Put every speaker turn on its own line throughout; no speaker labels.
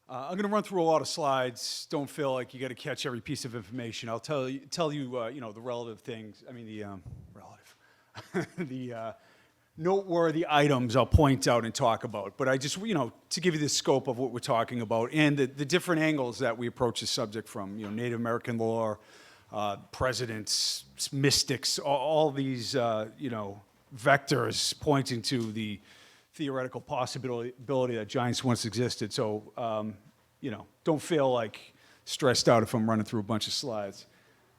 I'm going to run through a lot of slides. Don't feel like you got to catch every piece of information. I'll tell you, the relative things. I mean, the relative, the noteworthy items I'll point out and talk about. But I just, to give you the scope of what we're talking about and the different angles that we approach the subject from. Native American lore, presidents, mystics, all these, vectors pointing to the theoretical possibility that giants once existed. So, don't feel like stressed out if I'm running through a bunch of slides.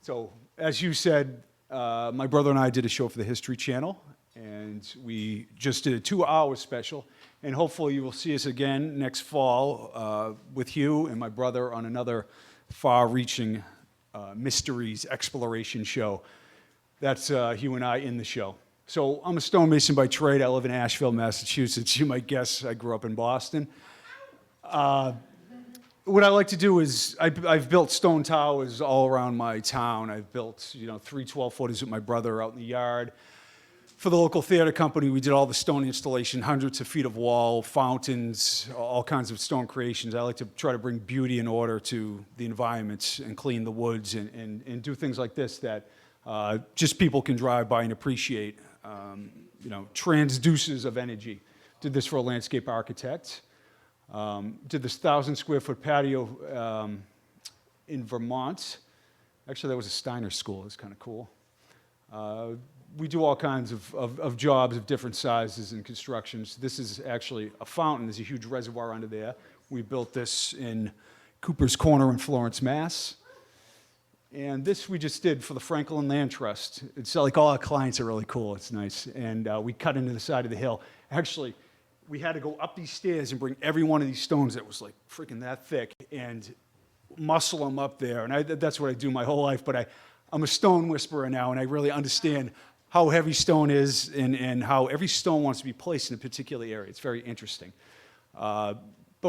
So, as you said, my brother and I did a show for the History Channel, and we just did a 2-hour special. And hopefully you will see us again next fall with you and my brother on another far-reaching mysteries exploration show. That's Hugh and I in the show. So I'm a stonemason by trade. I live in Asheville, Massachusetts. You might guess I grew up in Boston. What I like to do is I've built stone towers all around my town. I've built 3 12-footers with my brother out in the yard. For the local theater company, we did all the stone installation, hundreds of feet of wall, fountains, all kinds of stone creations. I like to try to bring beauty and order to the environments and clean the woods and do things like this that just people can drive by and appreciate. Transducers of energy. Did this for a landscape architect. Did this 1,000-square-foot patio in Vermont. Actually, that was a Steiner school. It's kind of cool. We do all kinds of jobs of different sizes and constructions. This is actually a fountain. There's a huge reservoir under there. We built this in Cooper's Corner in Florence, Mass. And this we just did for the Franklin Land Trust. It's like all our clients are really cool. It's nice. And we cut into the side of the hill. Actually, we had to go up these stairs and bring every one of these stones that was like freaking that thick and muscle them up there. And that's what I do my whole life. But I'm a stone whisperer now, and I really understand how heavy stone is and how every stone wants to be placed in a particular area. It's very interesting. About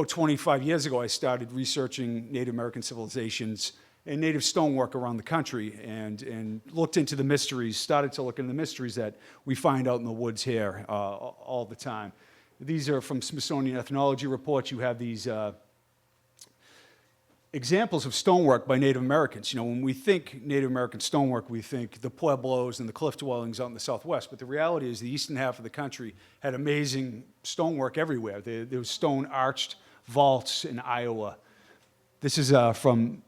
25 years ago, I started researching Native American civilizations and native stonework around the country and looked into the mysteries, started to look into the mysteries that we find out in the woods here all the time. These are from Smithsonian Ethnology reports. You have these examples of stonework by Native Americans. When we think Native American stonework, we think the Pueblos and the cliff dwellings out in the Southwest. But the reality is the eastern half of the country had amazing stonework everywhere. There was stone arched vaults in Iowa. This is from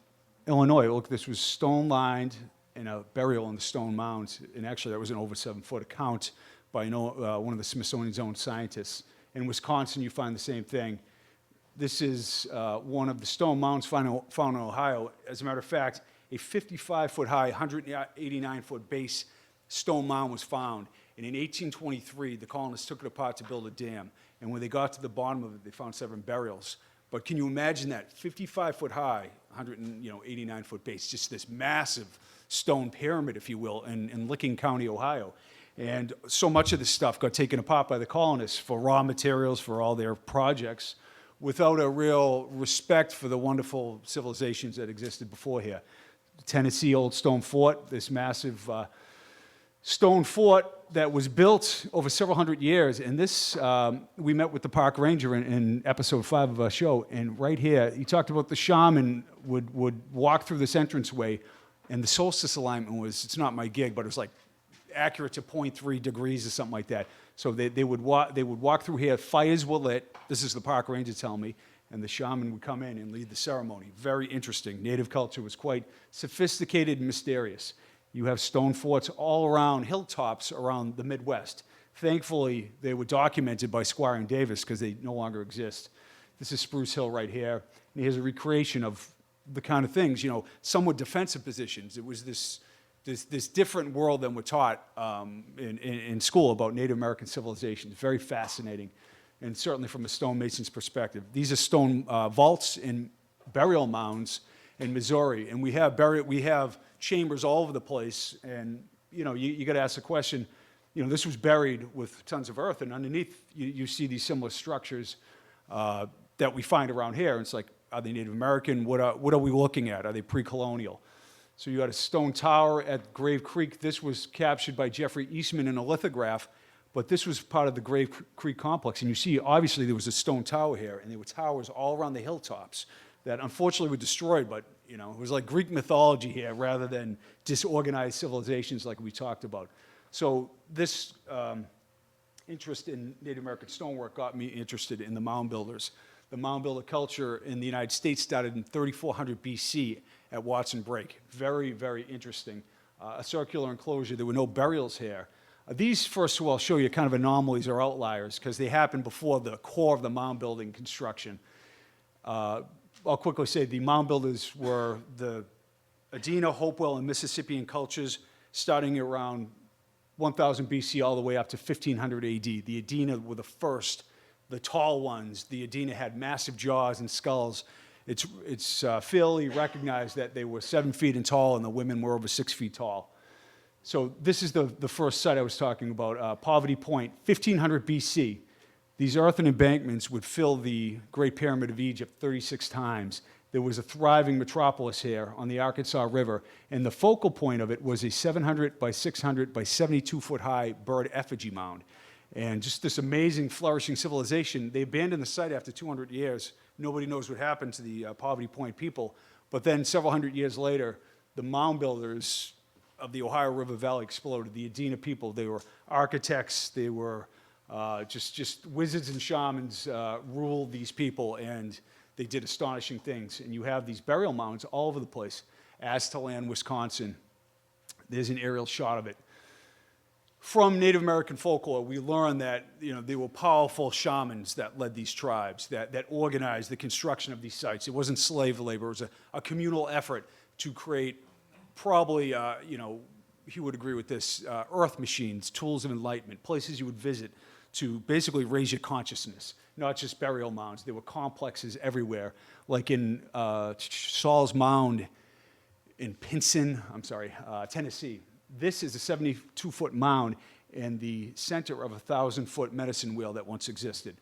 Illinois. Look, this was stone-lined and a burial in the stone mounds. And actually, that was an over 7-foot account by one of the Smithsonian's own scientists. In Wisconsin, you find the same thing. This is one of the stone mounds found in Ohio. As a matter of fact, a 55-foot high, 189-foot base stone mound was found. And in 1823, the colonists took it apart to build a dam. And when they got to the bottom of it, they found 7 burials. But can you imagine that? 55-foot high, 189-foot base, just this massive stone pyramid, if you will, in Licking County, Ohio. And so much of this stuff got taken apart by the colonists for raw materials for all their projects without a real respect for the wonderful civilizations that existed before here. Tennessee Old Stone Fort, this massive stone fort that was built over several hundred years. And this, we met with the park ranger in episode 5 of our show. And right here, he talked about the shaman would walk through this entranceway, and the solstice alignment was, it's not my gig, but it was like accurate to 0.3 degrees or something like that. So they would walk through here, fires were lit, this is the park ranger telling me, and the shaman would come in and lead the ceremony. Very interesting. Native culture was quite sophisticated and mysterious. You have stone forts all around, hilltops around the Midwest. Thankfully, they were documented by Squire and Davis because they no longer exist. This is Spruce Hill right here. And here's a recreation of the kind of things, some were defensive positions. It was this different world than we're taught in school about Native American civilization. Very fascinating, and certainly from a stonemason's perspective. These are stone vaults and burial mounds in Missouri, and we have chambers all over the place. And you got to ask the question. This was buried with tons of earth, and underneath you see these similar structures that we find around here. And it's like, are they Native American? What are we looking at? Are they pre-colonial? So you got a stone tower at Grave Creek. This was captured by Jeffrey Eastman in a lithograph But this was part of the Grave Creek complex. And you see, obviously, there was a stone tower here, and there were towers all around the hilltops that unfortunately were destroyed, but it was like Greek mythology here rather than disorganized civilizations like we talked about. So this interest in Native American stonework got me interested in the mound builders. The mound builder culture in the United States started in 3400 BC at Watson Break. Very, very interesting. A circular enclosure. There were no burials here. These, first of all, show you kind of anomalies or outliers because they happened before the core of the mound building construction. I'll quickly say the mound builders were the Adena, Hopewell, and Mississippian cultures starting around 1000 BC all the way up to 1500 AD. The Adena were the first, the tall ones. The Adena had massive jaws and skulls. It's fairly recognized that they were 7 feet in tall and the women were over 6 feet tall. So this is the first site I was talking about, Poverty Point, 1500 BC. These earthen embankments would fill the Great Pyramid of Egypt 36 times. There was a thriving metropolis here on the Arkansas River, and the focal point of it was a 700 by 600 by 72-foot high bird effigy mound. And just this amazing, flourishing civilization. They abandoned the site after 200 years. Nobody knows what happened to the Poverty Point people. But then several hundred years later, the mound builders of the Ohio River Valley exploded. The Adena people, they were architects, they were just wizards and shamans ruled these people, and they did astonishing things. And you have these burial mounds all over the place. Aztalan, Wisconsin. There's an aerial shot of it. From Native American folklore, we learn that there were powerful shamans that led these tribes, that organized the construction of these sites. It wasn't slave labor. It was a communal effort to create probably, he would agree with this, earth machines, tools of enlightenment, places you would visit to basically raise your consciousness, not just burial mounds. There were complexes everywhere, like in Saul's Mound in Pinson, Tennessee. This is a 72-foot mound in the center of a 1,000-foot medicine wheel that once existed.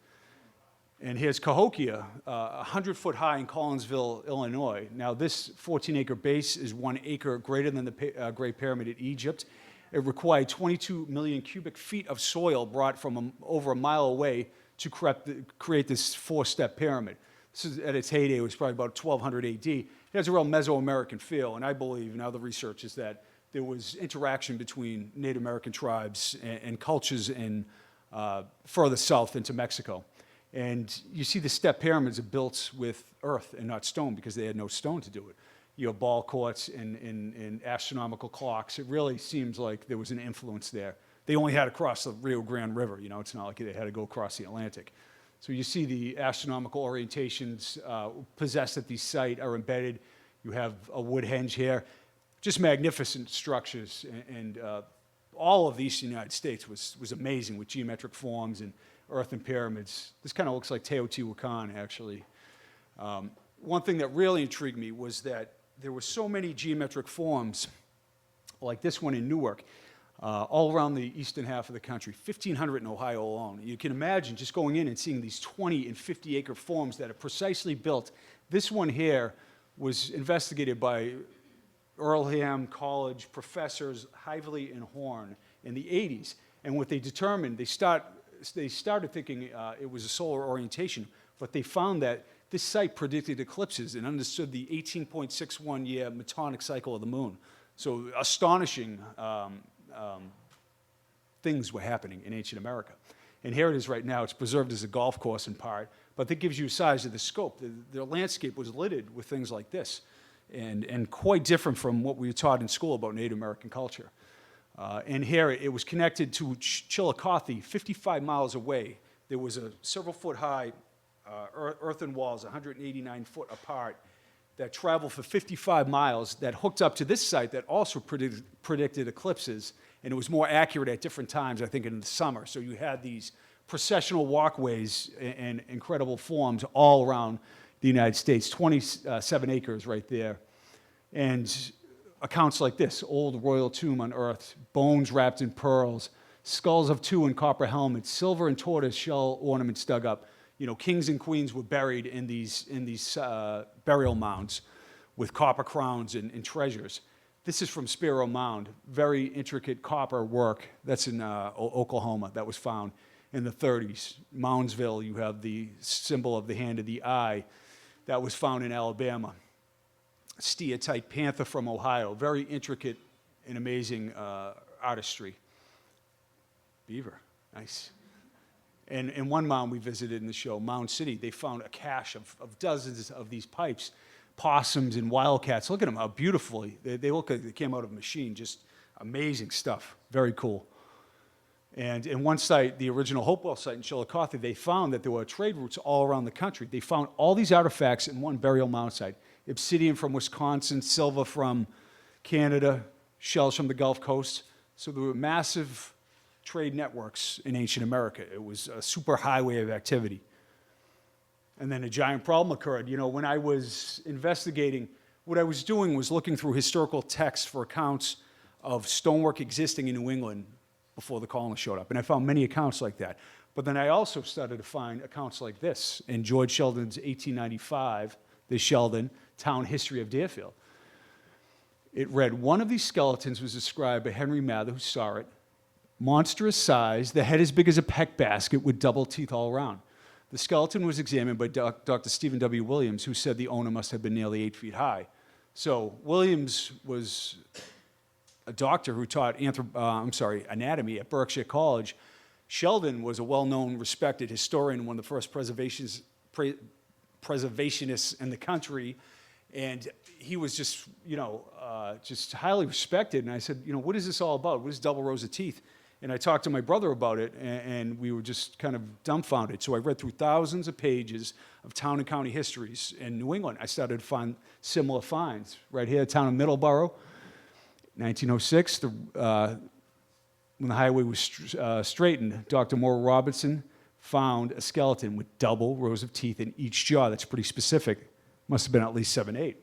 And here's Cahokia, 100-foot high in Collinsville, Illinois. Now, this 14-acre base is 1 acre greater than the Great Pyramid at Egypt. It required 22 million cubic feet of soil brought from over a mile away to create this 4-step pyramid. This is, at its heyday, it was probably about 1200 AD. It has a real Mesoamerican feel, and I believe, and other research is that there was interaction between Native American tribes and cultures in further south into Mexico. And you see the step pyramids are built with earth and not stone because they had no stone to do it. You have ball courts and astronomical clocks. It really seems like there was an influence there. They only had to cross the Rio Grande River. It's not like they had to go across the Atlantic. So you see the astronomical orientations possessed at the site are embedded. You have a wood henge here. Just magnificent structures. And all of the eastern United States was amazing with geometric forms and earthen pyramids. This kind of looks like Teotihuacan, actually. One thing that really intrigued me was that there were so many geometric forms, like this one in Newark, all around the eastern half of the country, 1,500 in Ohio alone. You can imagine just going in and seeing these 20 and 50-acre forms that are precisely built. This one here was investigated by Earlham College professors Hively and Horn in the 80s. And what they determined, they started thinking it was a solar orientation, but they found that this site predicted eclipses and understood the 18.61-year metonic cycle of the moon. So astonishing things were happening in ancient America. And here it is right now. It's preserved as a golf course in part, but that gives you a size of the scope. The landscape was littered with things like this, and quite different from what we were taught in school about Native American culture. And here it was connected to Chillicothe, 55 miles away. There was a several-foot-high earthen walls, 189 foot apart, that traveled for 55 miles, that hooked up to this site that also predicted eclipses, and it was more accurate at different times, I think, in the summer. So you had these processional walkways and incredible forms all around the United States, 27 acres right there. And accounts like this: old royal tomb unearthed, bones wrapped in pearls, skulls of 2 in copper helmets, silver and tortoise shell ornaments dug up. Kings and queens were buried in these burial mounds with copper crowns and treasures. This is from Sparrow Mound, very intricate copper work. That's in Oklahoma, that was found in the 30s. Moundsville, you have the symbol of the hand of the eye. That was found in Alabama. Steatite panther from Ohio, very intricate and amazing artistry. Beaver, nice. And in one mound we visited in the show, Mound City, they found a cache of dozens of these pipes, possums and wildcats. Look at them, how beautifully. They look like they came out of a machine, just amazing stuff, very cool. And in one site, the original Hopewell site in Chillicothe, they found that there were trade routes all around the country. They found all these artifacts in one burial mound site. Obsidian from Wisconsin, silver from Canada, shells from the Gulf Coast. So there were massive trade networks in ancient America. It was a super highway of activity. And then a giant problem occurred. You know, when I was investigating, what I was doing was looking through historical texts for accounts of stonework existing in New England before the colonists showed up. And I found many accounts like that. But then I also started to find accounts like this in George Sheldon's 1895, the Sheldon Town History of Deerfield. It read, one of these skeletons was described by Henry Mather, who saw it. Monstrous size, the head as big as a peck basket with double teeth all around. The skeleton was examined by Dr. Stephen W. Williams, who said the owner must have been nearly 8 feet high. So Williams was a doctor who taught anatomy at Berkshire College. Sheldon was a well-known, respected historian, one of the first preservationists in the country, and he was just, just highly respected. And I said, what is this all about? What is double rows of teeth? And I talked to my brother about it, and we were just kind of dumbfounded. So I read through thousands of pages of town and county histories in New England. I started to find similar finds. Right here, town of Middleborough, 1906, when the highway was straightened, Dr. Moore Robinson found a skeleton with double rows of teeth in each jaw. That's pretty specific. Must have been at least 7, 8.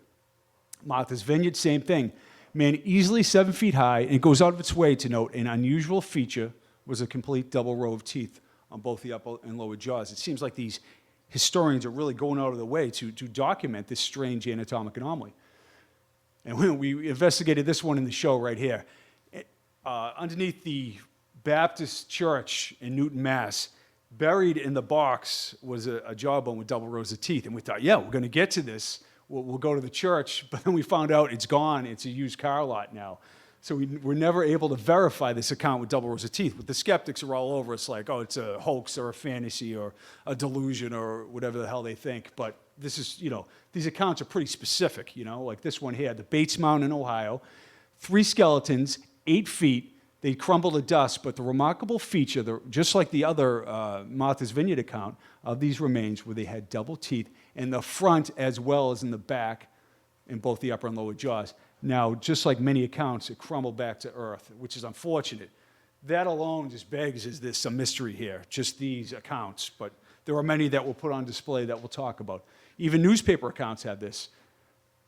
Martha's Vineyard, same thing. Man easily 7 feet high, and goes out of its way to note an unusual feature was a complete double row of teeth on both the upper and lower jaws. It seems like these historians are really going out of their way to document this strange anatomic anomaly. And when we investigated this one in the show right here, underneath the Baptist church in Newton, Mass., buried in the box was a jawbone with double rows of teeth. And we thought, yeah, we're going to get to this. We'll go to the church, but then we found out it's gone. It's a used car lot now. So we were never able to verify this account with double rows of teeth. But the skeptics are all over. It's like, oh, it's a hoax or a fantasy or a delusion or whatever the hell they think. But this is, these accounts are pretty specific, like this one here, the Bates Mound in Ohio. 3 skeletons, 8 feet. They crumble to dust, but the remarkable feature, just like the other Martha's Vineyard account of these remains, where they had double teeth in the front as well as in the back, in both the upper and lower jaws. Now, just like many accounts, it crumbled back to earth, which is unfortunate. That alone just begs, is there some mystery here? Just these accounts, but there are many that we'll put on display that we'll talk about. Even newspaper accounts have this.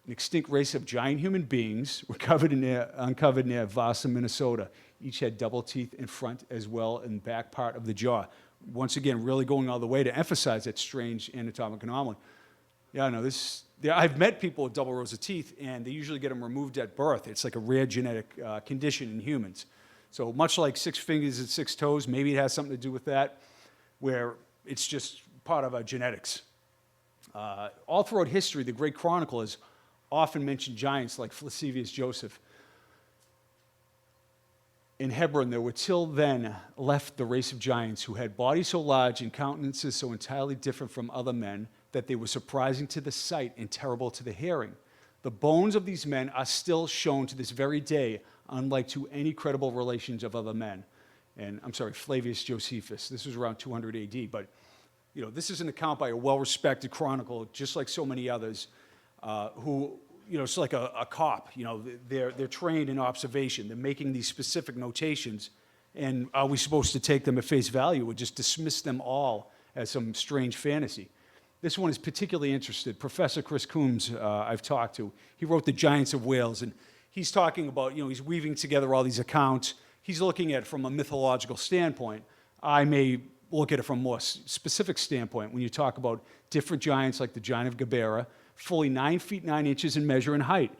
An extinct race of giant human beings were uncovered near Vassar, Minnesota. Each had double teeth in front as well in the back part of the jaw. Once again, really going all the way to emphasize that strange anatomic anomaly. Yeah, no, I've met people with double rows of teeth, and they usually get them removed at birth. It's like a rare genetic condition in humans. So much like 6 fingers and 6 toes, maybe it has something to do with that, where it's just part of our genetics. All throughout history, the great chroniclers often mention giants like Flacivius Joseph. In Hebron, there were till then left the race of giants who had bodies so large and countenances so entirely different from other men that they were surprising to the sight and terrible to the hearing. The bones of these men are still shown to this very day, unlike to any credible relations of other men. And Flavius Josephus. This was around 200 AD, but this is an account by a well-respected chronicler, just like so many others, who, it's like a cop. They're trained in observation. They're making these specific notations, and are we supposed to take them at face value or just dismiss them all as some strange fantasy? This one is particularly interested. Professor Chris Coombs, I've talked to, he wrote The Giants of Wales, and he's talking about, he's weaving together all these accounts. He's looking at it from a mythological standpoint. I may look at it from a more specific standpoint when you talk about different giants like the giant of Gabera, fully 9 feet 9 inches in measure and height.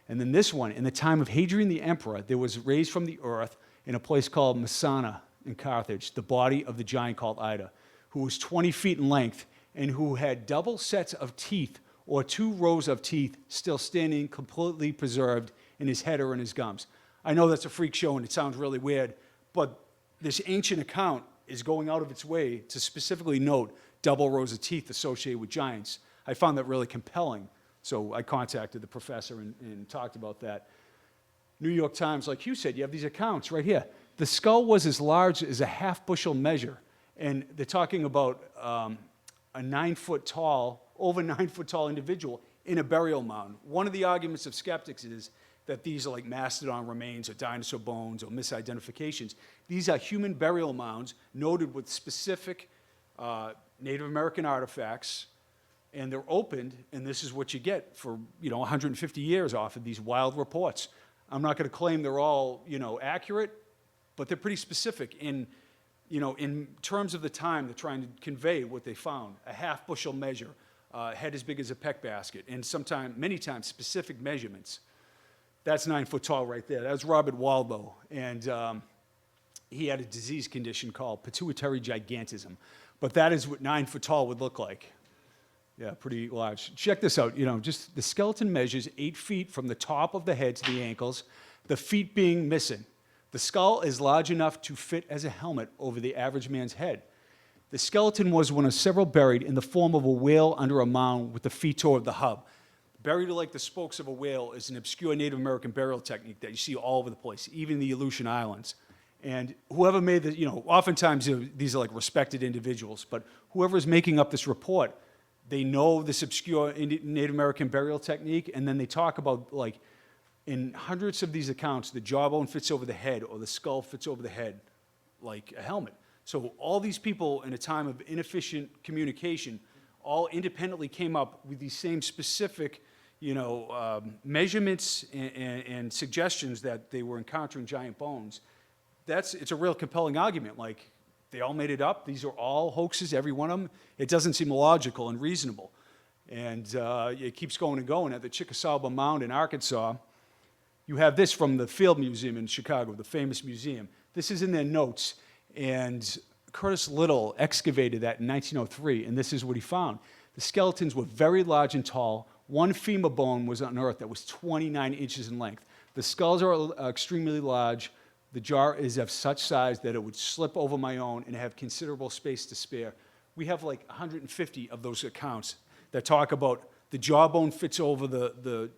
And then this one, in the time of Hadrian the Emperor, there was raised from the earth in a place called Messana in Carthage, the body of the giant called Ida, who was 20 feet in length and who had double sets of teeth or 2 rows of teeth still standing completely preserved in his head or in his gums. I know that's a freak show and it sounds really weird, but this ancient account is going out of its way to specifically note double rows of teeth associated with giants. I found that really compelling, so I contacted the professor and talked about that. New York Times, like you said, you have these accounts right here. The skull was as large as a half-bushel measure, and they're talking about a 9-foot tall, over 9-foot tall individual in a burial mound. One of the arguments of skeptics is that these are like mastodon remains or dinosaur bones or misidentifications. These are human burial mounds noted with specific Native American artifacts, and they're opened, and this is what you get for 150 years off of these wild reports. I'm not going to claim they're all accurate, but they're pretty specific in terms of the time they're trying to convey what they found. A half-bushel measure, head as big as a peck basket, and many times specific measurements. That's 9 foot tall right there. That was Robert Waldo, and he had a disease condition called pituitary gigantism. But that is what 9 foot tall would look like. Yeah, pretty large. Check this out. Just the skeleton measures 8 feet from the top of the head to the ankles, the feet being missing. The skull is large enough to fit as a helmet over the average man's head. The skeleton was one of several buried in the form of a whale under a mound with the feet toward the hub. Buried like the spokes of a whale is an obscure Native American burial technique that you see all over the place, even the Aleutian Islands. And whoever made the, oftentimes these are like respected individuals, but whoever's making up this report, they know this obscure Native American burial technique, and then they talk about, like, in hundreds of these accounts, the jawbone fits over the head or the skull fits over the head like a helmet. So all these people in a time of inefficient communication all independently came up with these same specific measurements and suggestions that they were encountering giant bones. It's a real compelling argument. Like, they all made it up. These are all hoaxes, every one of them. It doesn't seem logical and reasonable. And it keeps going and going. At the Chickasaw Mound in Arkansas, you have this from the Field Museum in Chicago, the famous museum. This is in their notes. And Curtis Little excavated that in 1903, and this is what he found. The skeletons were very large and tall. One femur bone was unearthed that was 29 inches in length. The skulls are extremely large. The jaw is of such size that it would slip over my own and have considerable space to spare. We have like 150 of those accounts that talk about the jawbone fits over the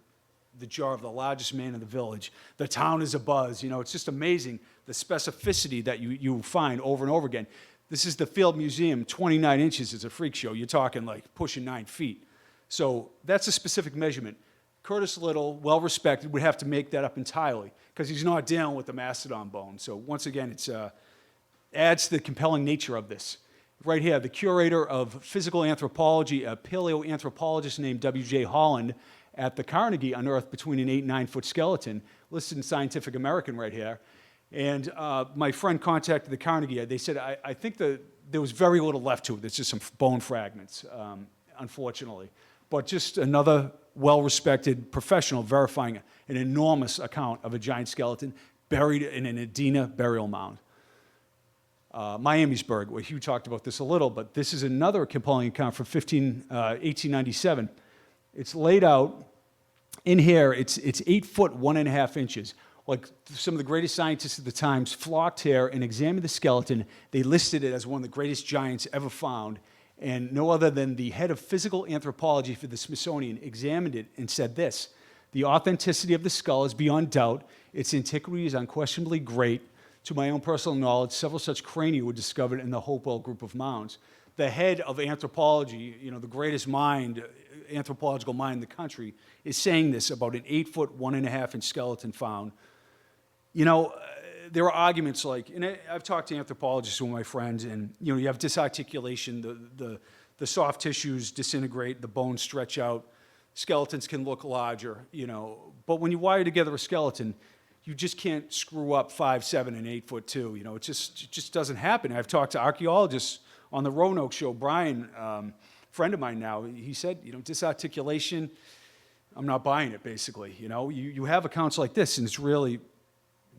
jaw of the largest man in the village. The town is abuzz. It's just amazing the specificity that you find over and over again. This is the Field Museum, 29 inches is a freak show. You're talking like pushing 9 feet. So that's a specific measurement. Curtis Little, well-respected, would have to make that up entirely because he's not dealing with the mastodon bone. So once again, it adds to the compelling nature of this. Right here, the curator of physical anthropology, a paleoanthropologist named W.J. Holland at the Carnegie, unearthed between an 8 and 9 foot skeleton, listed in Scientific American right here. And my friend contacted the Carnegie. They said, I think that there was very little left to it. There's just some bone fragments, unfortunately. But just another well-respected professional verifying an enormous account of a giant skeleton buried in an Adena burial mound. Miamisburg, where Hugh talked about this a little, but this is another compelling account from 1897. It's laid out in here. It's 8 foot 1.5 inches. Like, some of the greatest scientists at the time flocked here and examined the skeleton. They listed it as one of the greatest giants ever found. And no other than the head of physical anthropology for the Smithsonian examined it and said this: the authenticity of the skull is beyond doubt. Its antiquity is unquestionably great. To my own personal knowledge, several such crania were discovered in the Hopewell group of mounds. The head of anthropology, the greatest anthropological mind in the country, is saying this about an 8 foot 1.5 inch skeleton found. There are arguments like, and I've talked to anthropologists with my friends, and you have disarticulation, the soft tissues disintegrate, the bones stretch out, skeletons can look larger, but when you wire together a skeleton, you just can't screw up 5, 7, and 8 foot 2. It just doesn't happen. I've talked to archaeologists on the Roanoke show. Brian, friend of mine now, he said, disarticulation, I'm not buying it, basically. You know, you have accounts like this, and it's really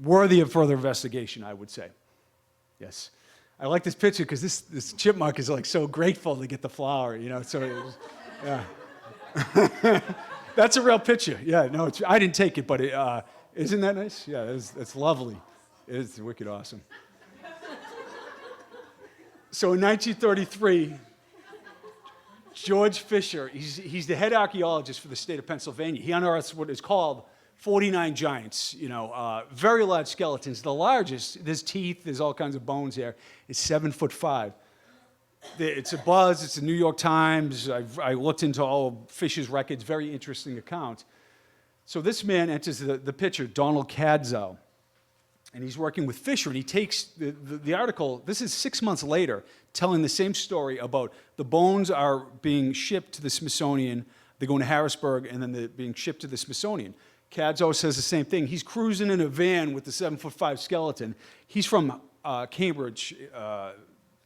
worthy of further investigation, I would say. Yes. I like this picture because this chipmunk is like so grateful to get the flower, you know. So, yeah. That's a real picture. Yeah, no, I didn't take it, but isn't that nice? Yeah, it's lovely. It's wicked awesome. So in 1933, George Fisher, he's the head archaeologist for the state of Pennsylvania. He unearths what is called 49 giants, you know, very large skeletons. The largest, there's teeth, there's all kinds of bones here, is 7'5". It's a buzz, it's the New York Times. I looked into all of Fisher's records, very interesting account. So this man enters the picture, Donald Cadzow, and he's working with Fisher, and he takes the article, this is 6 months later, telling the same story about the bones are being shipped to the Smithsonian, they're going to Harrisburg, and then they're being shipped to the Smithsonian. Cadzow says the same thing. He's cruising in a van with the 7'5" skeleton. He's from Cambridge,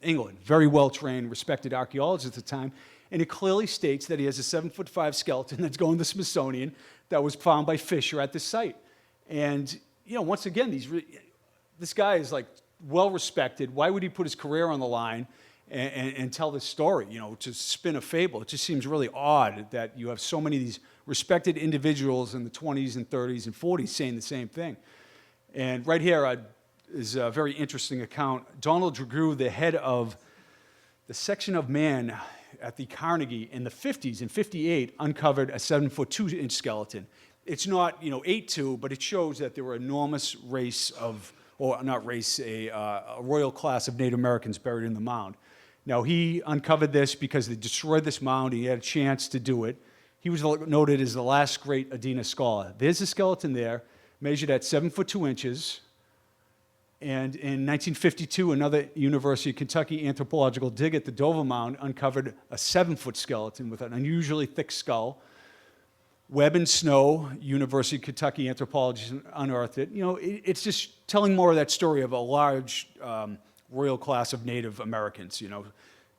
England, very well-trained, respected archaeologist at the time, and it clearly states that he has a 7'5" skeleton that's going to the Smithsonian that was found by Fisher at this site. And, you know, once again, this guy is like well-respected. Why would he put his career on the line and tell this story, you know, to spin a fable? It just seems really odd that you have so many of these respected individuals in the 20s and 30s and 40s saying the same thing. And right here is a very interesting account. Donald Drew, the head of the section of man at the Carnegie in the 50s, in 58, uncovered a 7'2" skeleton. It's not, you know, 8'2", but it shows that there were an enormous race of, or not race, a royal class of Native Americans buried in the mound. Now, he uncovered this because they destroyed this mound. He had a chance to do it. He was noted as the last great Adena scholar. There's a skeleton there, measured at 7'2". And in 1952, another University of Kentucky anthropological dig at the Dover Mound uncovered a 7-foot skeleton with an unusually thick skull. Webb and Snow, University of Kentucky anthropologists, unearthed it. You know, it's just telling more of that story of a large royal class of Native Americans, you know.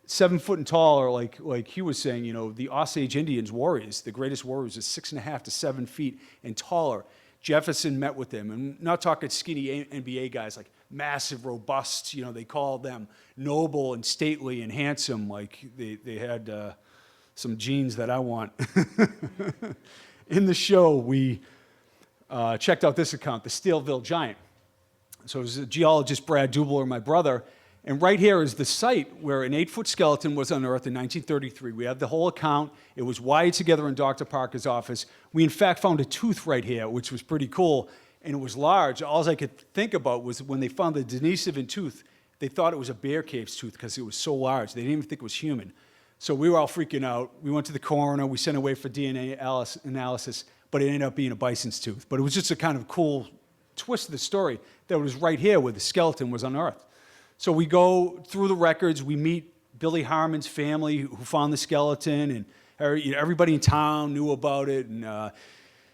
7 foot and taller, like he was saying, you know, the Osage Indians warriors, the greatest warriors, is 6.5 to 7 feet and taller. Jefferson met with them, and not talking skinny NBA guys, like massive, robust, you know, they called them noble and stately and handsome, like they had some genes that I want. In the show, we checked out this account, the Steelville Giant. So it was a geologist, Brad Dubler, my brother, and right here is the site where an 8-foot skeleton was unearthed in 1933. We have the whole account. It was wired together in Dr. Parker's office. We, in fact, found a tooth right here, which was pretty cool, and it was large. All I could think about was when they found the Denisovan tooth, they thought it was a bear cave's tooth because it was so large. They didn't even think it was human. So we were all freaking out. We went to the coroner. We sent it away for DNA analysis, but it ended up being a bison's tooth. But it was just a kind of cool twist of the story that was right here where the skeleton was unearthed. So we go through the records. We meet Billy Harmon's family who found the skeleton, and everybody in town knew about it. And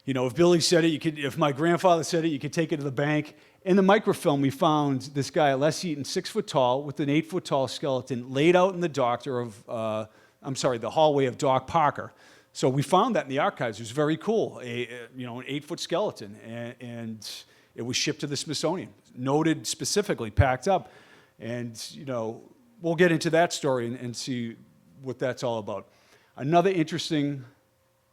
you know, if Billy said it, if my grandfather said it, you could take it to the bank. In the microfilm, we found this guy, Les Eaton, 6 foot tall, with an 8 foot tall skeleton, laid out in the the hallway of Doc Parker. So we found that in the archives. It was very cool. An 8 foot skeleton, and it was shipped to the Smithsonian, noted specifically, packed up. And, you know, we'll get into that story and see what that's all about. Another interesting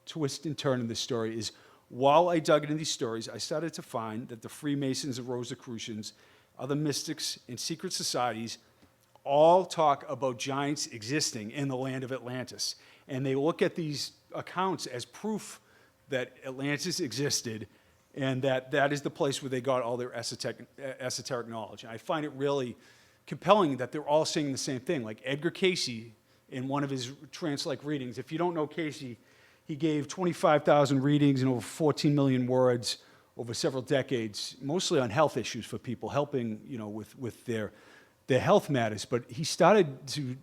twist and turn in this story is, while I dug into these stories, I started to find that the Freemasons and Rosicrucians, other mystics and secret societies, all talk about giants existing in the land of Atlantis. And they look at these accounts as proof that Atlantis existed and that is the place where they got all their esoteric knowledge. And I find it really compelling that they're all saying the same thing. Like Edgar Cayce, in one of his trance-like readings, if you don't know Cayce, he gave 25,000 readings and over 14 million words over several decades, mostly on health issues for people, helping, you know, with their health matters. But he started to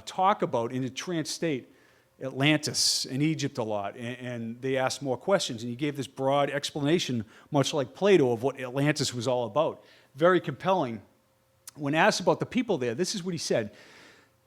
talk about, in a trance state, Atlantis and Egypt a lot, and they asked more questions, and he gave this broad explanation, much like Plato, of what Atlantis was all about. Very compelling. When asked about the people there, this is what he said.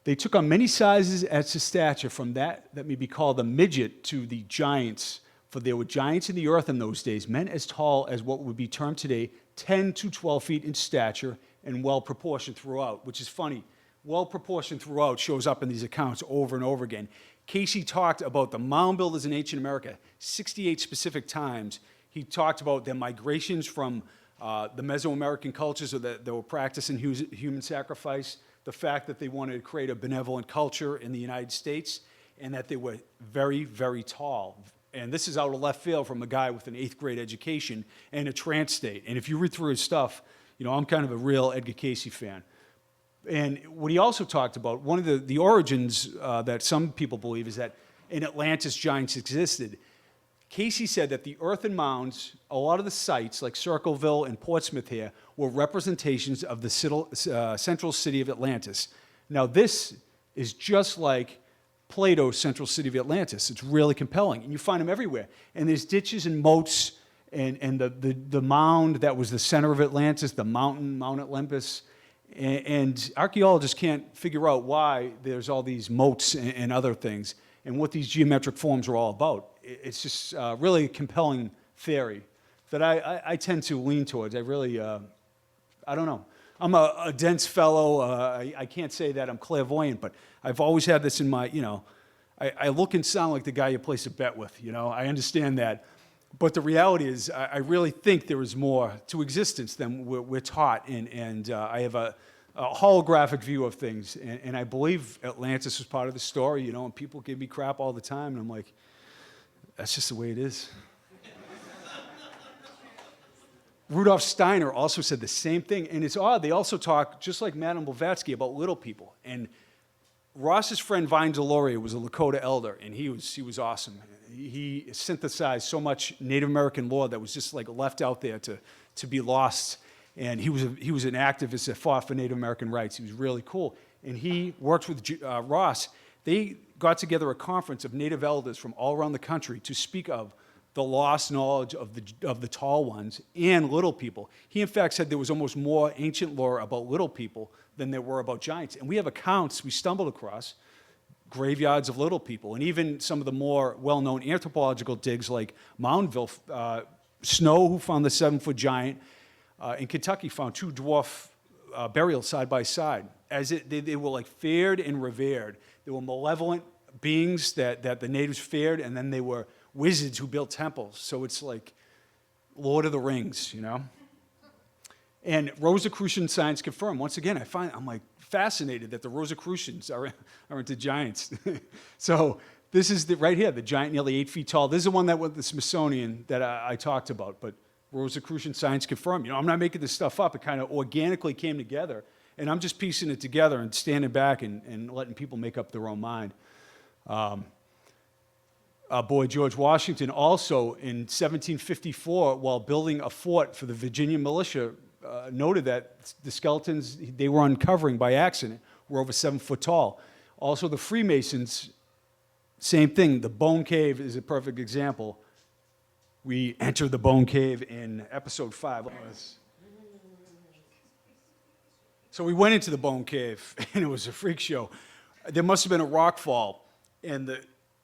They took on many sizes as to stature, from that may be called a midget to the giants, For there were giants in the earth in those days, men as tall as what would be termed today 10 to 12 feet in stature and well-proportioned throughout, which is funny. Well-proportioned throughout shows up in these accounts over and over again. Casey talked about the mound builders in ancient America 68 specific times. He talked about their migrations from the Mesoamerican cultures that were practicing human sacrifice, the fact that they wanted to create a benevolent culture in the United States, and that they were very, very tall. And this is out of left field from a guy with an 8th grade education and a trance state. And if you read through his stuff, you know, I'm kind of a real Edgar Casey fan. And what he also talked about, one of the origins that some people believe is that in Atlantis giants existed. Casey said that the earthen mounds, a lot of the sites like Circleville and Portsmouth here, were representations of the central city of Atlantis. Now this is just like Plato's central city of Atlantis. It's really compelling, and you find them everywhere. And there's ditches and moats, and the mound that was the center of Atlantis, the mountain, Mount Olympus, and archaeologists can't figure out why there's all these moats and other things, and what these geometric forms are all about. It's just really a compelling theory that I tend to lean towards. I really, I don't know. I'm a dense fellow. I can't say that I'm clairvoyant, but I've always had this in my, you know, I look and sound like the guy you place a bet with, you know. I understand that. But the reality is I really think there is more to existence than we're taught, and I have a holographic view of things, and I believe Atlantis was part of the story, you know, and people give me crap all the time, and I'm like, that's just the way it is. Rudolf Steiner also said the same thing, and it's odd. They also talk, just like Madame Blavatsky, about little people. And Ross's friend Vine Deloria was a Lakota elder, and he was awesome. He synthesized so much Native American lore that was just like left out there to be lost. And he was an activist that fought for Native American rights. He was really cool. And he worked with Ross. They got together a conference of Native elders from all around the country to speak of the lost knowledge of the tall ones and little people. He, in fact, said there was almost more ancient lore about little people than there were about giants. And we have accounts we stumbled across, graveyards of little people, and even some of the more well-known anthropological digs like Moundville. Snow, who found the 7-foot giant in Kentucky, found 2 dwarf burials side by side. They were like feared and revered. They were malevolent beings that the natives feared, and then they were wizards who built temples. So it's like Lord of the Rings, you know? And Rosicrucian science confirmed. Once again, I'm like fascinated that the Rosicrucians are into giants. So this is right here, the giant nearly 8 feet tall. This is the one that with the Smithsonian that I talked about, but Rosicrucian science confirmed. You know, I'm not making this stuff up. It kind of organically came together, and I'm just piecing it together and standing back and letting people make up their own mind. Boy, George Washington also in 1754, while building a fort for the Virginia militia, noted that the skeletons they were uncovering by accident were over 7 foot tall. Also, the Freemasons, same thing. The Bone Cave is a perfect example. We entered the Bone Cave in episode 5. So we went into the Bone Cave, and it was a freak show. There must have been a rock fall, and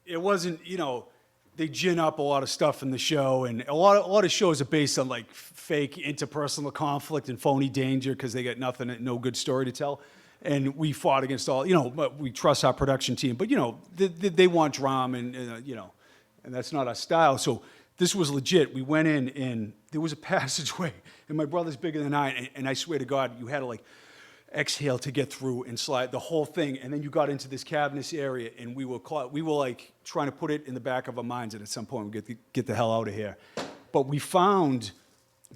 it wasn't, you know, they gin up a lot of stuff in the show, and a lot of shows are based on like fake interpersonal conflict and phony danger because they got no good story to tell. And we fought against all, you know, but we trust our production team. But, you know, they want drama, and you know, and that's not our style. So this was legit. We went in, and there was a passageway, and my brother's bigger than I, and I swear to God, you had to like exhale to get through and slide the whole thing, and then you got into this cavernous area, and we were like trying to put it in the back of our minds, and at some point we get the hell out of here. But we found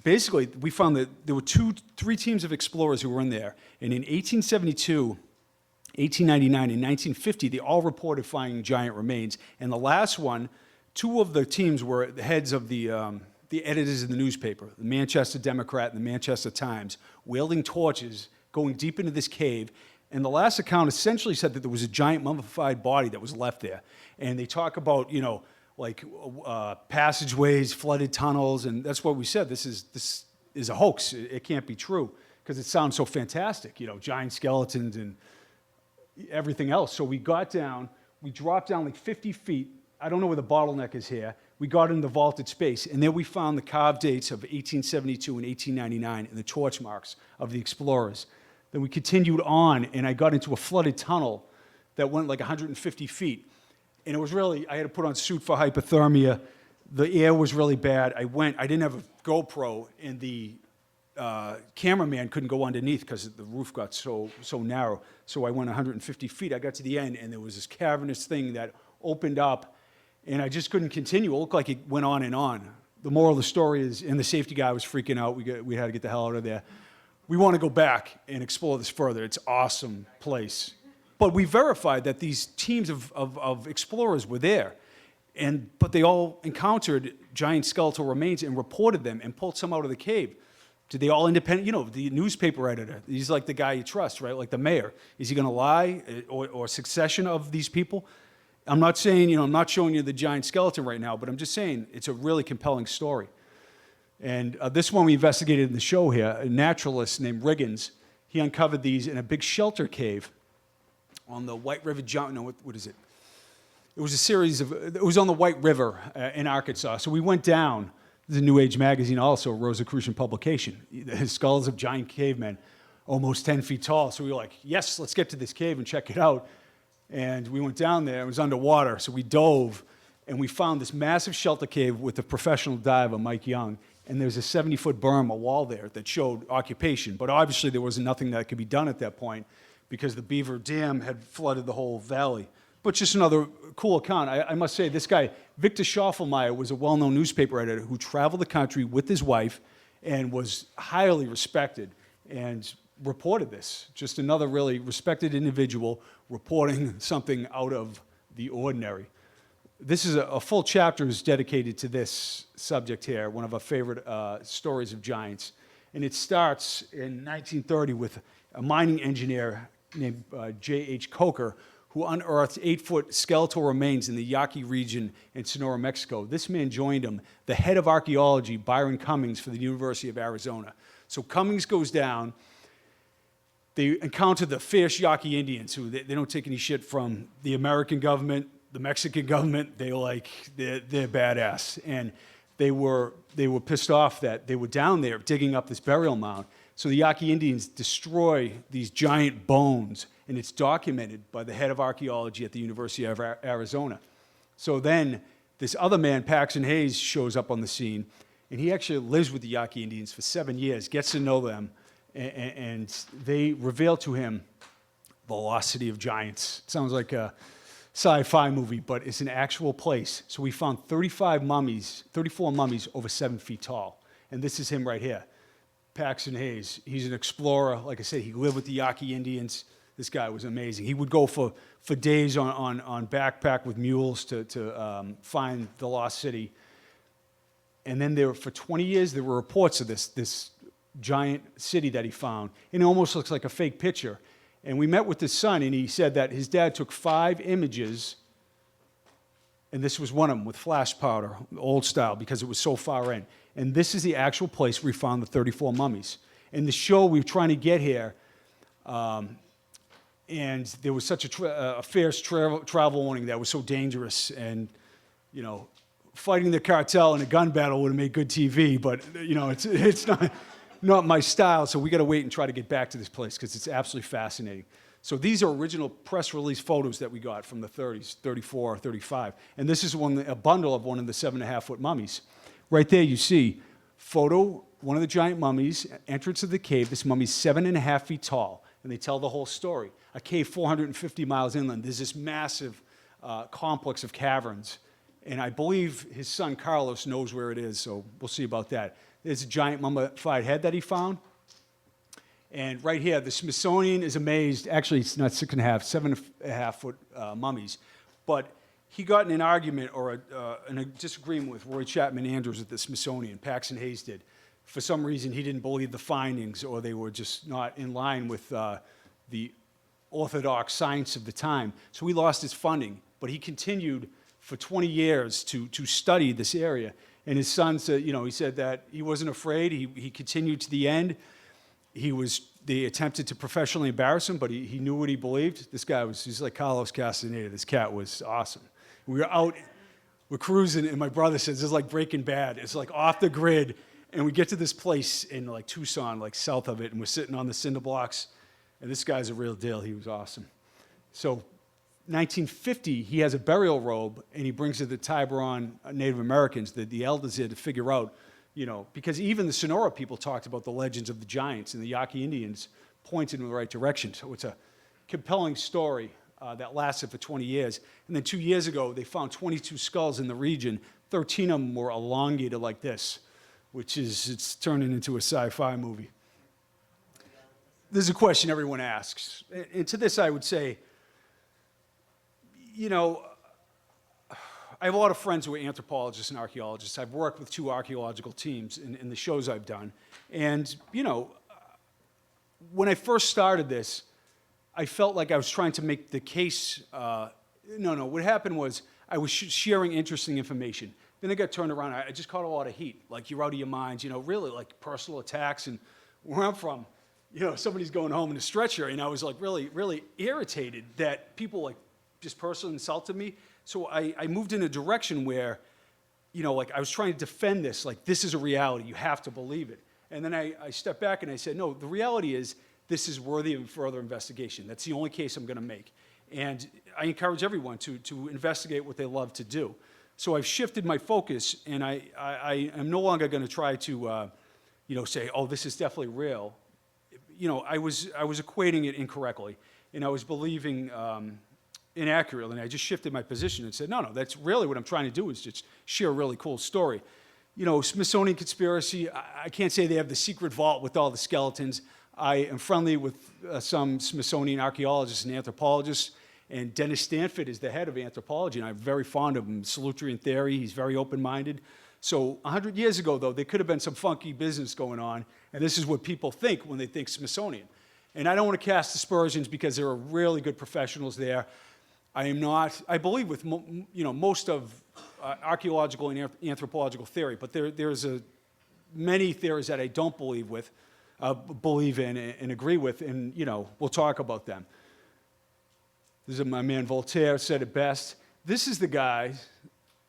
that there were 3 teams of explorers who were in there, and in 1872, 1899, and 1950, they all reported finding giant remains. And the last one, 2 of the teams were the heads of the editors of the newspaper, the Manchester Democrat and the Manchester Times, wielding torches, going deep into this cave. And the last account essentially said that there was a giant mummified body that was left there. And they talk about, you know, like passageways, flooded tunnels, and that's what we said. This is a hoax. It can't be true because it sounds so fantastic, you know, giant skeletons and everything else. So we got down, we dropped down like 50 feet. I don't know where the bottleneck is here. we got in the vaulted space, and there we found the carved dates of 1872 and 1899 and the torch marks of the explorers. Then we continued on, and I got into a flooded tunnel that went like 150 feet. And it was really, I had to put on suit for hypothermia. The air was really bad. I didn't have a GoPro, and the cameraman couldn't go underneath because the roof got so narrow. So I went 150 feet. I got to the end, and there was this cavernous thing that opened up, and I just couldn't continue. It looked like it went on and on. The moral of the story is, and the safety guy was freaking out. We had to get the hell out of there. We want to go back and explore this further. It's an awesome place. But we verified that these teams of explorers were there, but they all encountered giant skeletal remains and reported them and pulled some out of the cave. Did they all independent? You know, the newspaper editor, he's like the guy you trust, right? Like the mayor. Is he going to lie or succession of these people? I'm not saying, I'm not showing you the giant skeleton right now, but I'm just saying it's a really compelling story. And this one we investigated in the show here, a naturalist named Riggins. He uncovered these in a big shelter cave on the White River, what is it? It was on the White River in Arkansas. So we went down, the New Age magazine also, a Rosicrucian publication, the skulls of giant cavemen, almost 10 feet tall. So we were like, yes, let's get to this cave and check it out. And we went down there, it was underwater, so we dove, and we found this massive shelter cave with a professional diver, Mike Young, and there's a 70-foot berm, a wall there that showed occupation. But obviously there was nothing that could be done at that point because the Beaver Dam had flooded the whole valley. But just another cool account. I must say, this guy, Victor Schaufelmeyer, was a well-known newspaper editor who traveled the country with his wife and was highly respected and reported this. Just another really respected individual reporting something out of the ordinary. This is a full chapter is dedicated to this subject here, one of our favorite stories of giants. And it starts in 1930 with a mining engineer named J.H. Coker, who unearthed 8-foot skeletal remains in the Yaqui region in Sonora, Mexico. This man joined him, the head of archaeology, Byron Cummings, for the University of Arizona. So Cummings goes down. They encounter the fierce Yaqui Indians, who they don't take any shit from the American government, the Mexican government. They're badass, and they were pissed off that they were down there digging up this burial mound. So the Yaqui Indians destroy these giant bones, and it's documented by the head of archaeology at the University of Arizona. So then this other man, Paxton Hayes, shows up on the scene, and he actually lives with the Yaqui Indians for 7 years, gets to know them, and they reveal to him the lost city of giants. It sounds like a sci-fi movie, but it's an actual place. So we found 34 mummies over 7 feet tall. And this is him right here, Paxton Hayes. He's an explorer. Like I said, he lived with the Yaqui Indians. This guy was amazing. He would go for days on backpack with mules to find the lost city. And then for 20 years, there were reports of this giant city that he found. And it almost looks like a fake picture. And we met with his son, and he said that his dad took 5 images, and this was one of them with flash powder, old style, because it was so far in. And this is the actual place where we found the 34 mummies. In the show, we were trying to get here, and there was such a fierce travel warning that was so dangerous. And, fighting the cartel in a gun battle would have made good TV, but, it's not my style, so we got to wait and try to get back to this place because it's absolutely fascinating. So these are original press release photos that we got from the 30s, 34, 35. And this is a bundle of one of the 7.5-foot mummies. Right there you see photo, one of the giant mummies, entrance of the cave. This mummy's 7.5 feet tall, and they tell the whole story. A cave 450 miles inland. There's this massive complex of caverns. And I believe his son Carlos knows where it is, so we'll see about that. There's a giant mummified head that he found. And right here, the Smithsonian is amazed. Actually, it's not 6.5, 7.5-foot mummies. But he got in an argument or in a disagreement with Roy Chapman Andrews at the Smithsonian. Paxton Hayes did. For some reason, he didn't believe the findings, or they were just not in line with the orthodox science of the time. So he lost his funding. But he continued for 20 years to study this area. And his son said, he said that he wasn't afraid. He continued to the end. They attempted to professionally embarrass him, but he knew what he believed. This guy he's like Carlos Castaneda. This cat was awesome. We we're cruising, and my brother says, this is like Breaking Bad. It's like off the grid, and we get to this place in like Tucson, like south of it, and we're sitting on the cinder blocks, and this guy's a real deal. He was awesome. So 1950, he has a burial robe, and he brings it to the Tiburon Native Americans, the elders there, to figure out, because even the Sonora people talked about the legends of the giants, and the Yaqui Indians pointed in the right direction. So it's a compelling story that lasted for 20 years. And then 2 years ago, they found 22 skulls in the region. 13 of them were elongated like this, it's turning into a sci-fi movie. There's a question everyone asks. And to this, I would say, I have a lot of friends who are anthropologists and archaeologists. I've worked with 2 archaeological teams in the shows I've done. And, when I first started this, I felt like I was trying to make the case. No. What happened was I was sharing interesting information. Then it got turned around. I just caught a lot of heat. Like, you're out of your minds, really, like personal attacks. And where I'm from, somebody's going home in a stretcher. And I was like really, really irritated that people like just personally insulted me. So I moved in a direction where, like I was trying to defend this. Like, this is a reality. You have to believe it. And then I stepped back and I said, no, the reality is this is worthy of further investigation. That's the only case I'm going to make. And I encourage everyone to investigate what they love to do. So I've shifted my focus, and I am no longer going to try to, say, oh, this is definitely real. I was equating it incorrectly, and I was believing inaccurately, and I just shifted my position and said, no, that's really what I'm trying to do is just share a really cool story. Smithsonian conspiracy, I can't say they have the secret vault with all the skeletons. I am friendly with some Smithsonian archaeologists and anthropologists, and Dennis Stanford is the head of anthropology, and I'm very fond of him. Solutrean theory, he's very open-minded. So 100 years ago, though, there could have been some funky business going on, and this is what people think when they think Smithsonian. And I don't want to cast aspersions because there are really good professionals there. I believe with most of archaeological and anthropological theory, but there's many theories that I don't believe in and agree with, and we'll talk about them. This is my man Voltaire said it best. This is the guy,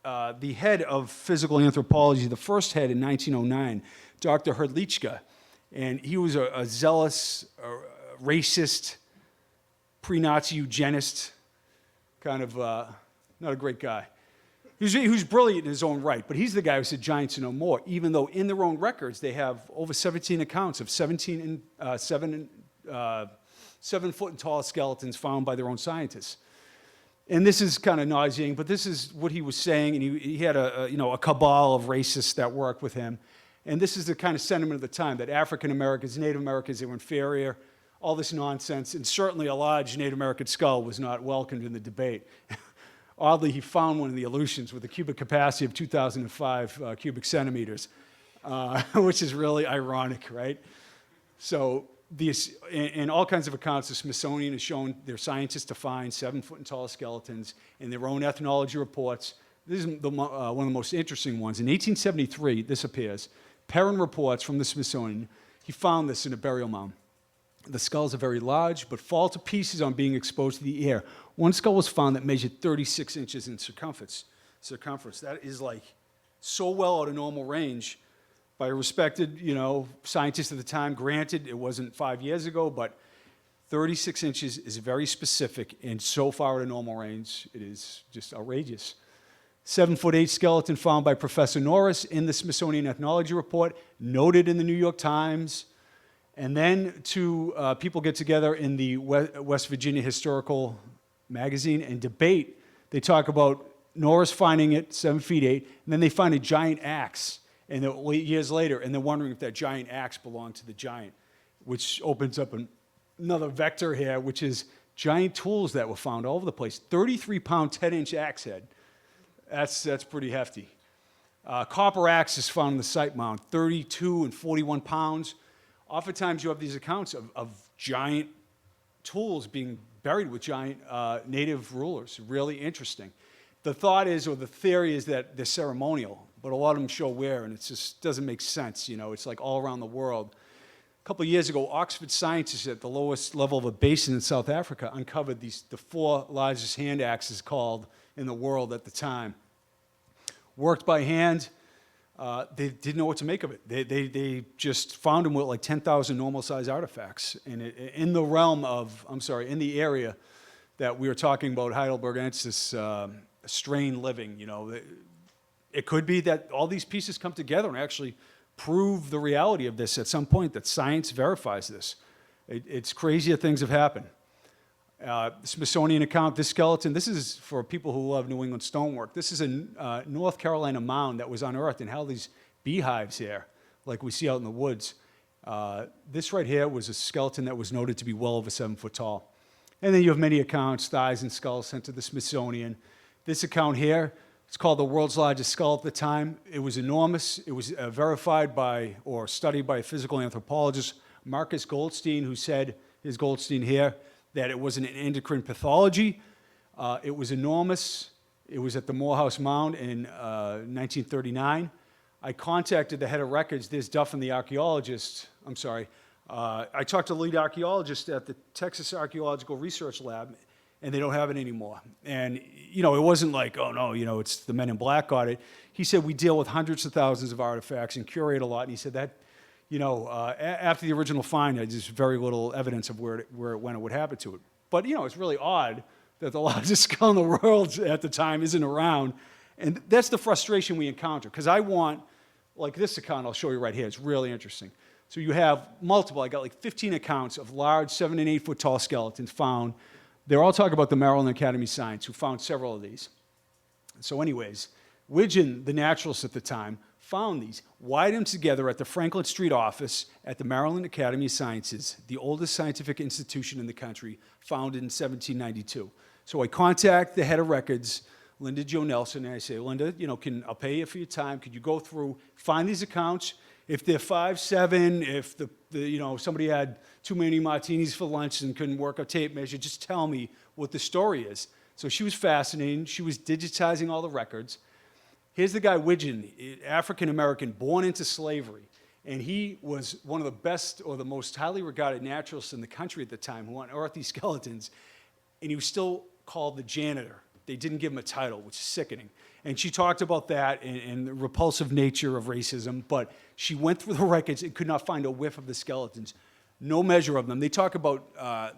the head of physical anthropology, the first head in 1909, Dr. Hrdlicka, and he was a zealous, racist, pre-Nazi eugenist, kind of not a great guy. He was brilliant in his own right, but he's the guy who said giants are no more, even though in their own records they have over 17 accounts of 7 foot and tall skeletons found by their own scientists. And this is kind of nauseating, but this is what he was saying, and he had a cabal of racists that worked with him. And this is the kind of sentiment of the time, that African Americans, Native Americans, they were inferior, all this nonsense, and certainly a large Native American skull was not welcomed in the debate. Oddly, he found one of the Aleutians with a cubic capacity of 2,005 cubic centimeters, which is really ironic, right? So in all kinds of accounts, the Smithsonian has shown their scientists to find 7 foot and tall skeletons in their own ethnology reports. This is one of the most interesting ones. In 1873, this appears, Perrin reports from the Smithsonian, he found this in a burial mound. The skulls are very large, but fall to pieces on being exposed to the air. One skull was found that measured 36 inches in circumference. That is like so well out of normal range by a respected, scientist at the time. Granted, it wasn't 5 years ago, but 36 inches is very specific and so far out of normal range, it is just outrageous. 7'8" skeleton found by Professor Norris in the Smithsonian Ethnology Report, noted in the New York Times. And then two people get together in the West Virginia Historical Magazine and debate. They talk about Norris finding it 7'8", and then they find a giant axe, and years later, and they're wondering if that giant axe belonged to the giant, which opens up another vector here, which is giant tools that were found all over the place. 33-pound, 10-inch axe head. That's pretty hefty. Copper axe is found in the site mound, 32 and 41 pounds. Oftentimes you have these accounts of giant tools being buried with giant native rulers. Really interesting. The thought is, or the theory is, that they're ceremonial, but a lot of them show wear, and it just doesn't make sense. It's like all around the world. A couple of years ago, Oxford scientists at the lowest level of a basin in South Africa uncovered the 4 largest hand axes called in the world at the time. worked by hand. They didn't know what to make of it. They just found them with like 10,000 normal-sized artifacts. And in the realm of, in the area that we were talking about, Heidelberg, and it's this strain living, you know. It could be that all these pieces come together and actually prove the reality of this at some point, that science verifies this. It's crazy that things have happened. Smithsonian account, this skeleton, this is for people who love New England stonework. This is a North Carolina mound that was unearthed and held these beehives here, like we see out in the woods. This right here was a skeleton that was noted to be well over 7 foot tall. And then you have many accounts, thighs and skulls sent to the Smithsonian. This account here, it's called the world's largest skull at the time. It was enormous. It was verified by, or studied by a physical anthropologist, Marcus Goldstein, who said, here's Goldstein here, that it was an endocrine pathology. It was enormous. It was at the Morehouse Mound in 1939. I contacted the head of records, there's Duff and the archaeologist, I talked to the lead archaeologist at the Texas Archaeological Research Lab, and they don't have it anymore. And, you know, it wasn't like, oh no, you know, it's the men in black got it. He said, we deal with hundreds of thousands of artifacts and curate a lot. And he said that, you know, after the original find, there's very little evidence of where it went or what happened to it. But, you know, it's really odd that the largest skull in the world at the time isn't around. And that's the frustration we encounter. Because I want, like this account I'll show you right here. It's really interesting. So you have multiple, I got like 15 accounts of large 7 and 8 foot tall skeletons found. They're all talking about the Maryland Academy of Science, who found several of these. So anyways, Widgeon, the naturalist at the time, found these, wired them together at the Franklin Street office at the Maryland Academy of Sciences, the oldest scientific institution in the country, founded in 1792. So I contact the head of records, Linda Jo Nelson, and I say, Linda, you know, I'll pay you for your time. Could you go through, find these accounts? If they're 5'7", if you know, somebody had too many martinis for lunch and couldn't work a tape measure, just tell me what the story is. So she was fascinating. She was digitizing all the records. Here's the guy, Widgeon, African-American, born into slavery. And he was one of the best or the most highly regarded naturalists in the country at the time who unearthed these skeletons. And he was still called the janitor. They didn't give him a title, which is sickening. And she talked about that and the repulsive nature of racism, but she went through the records and could not find a whiff of the skeletons. No measure of them. They talk about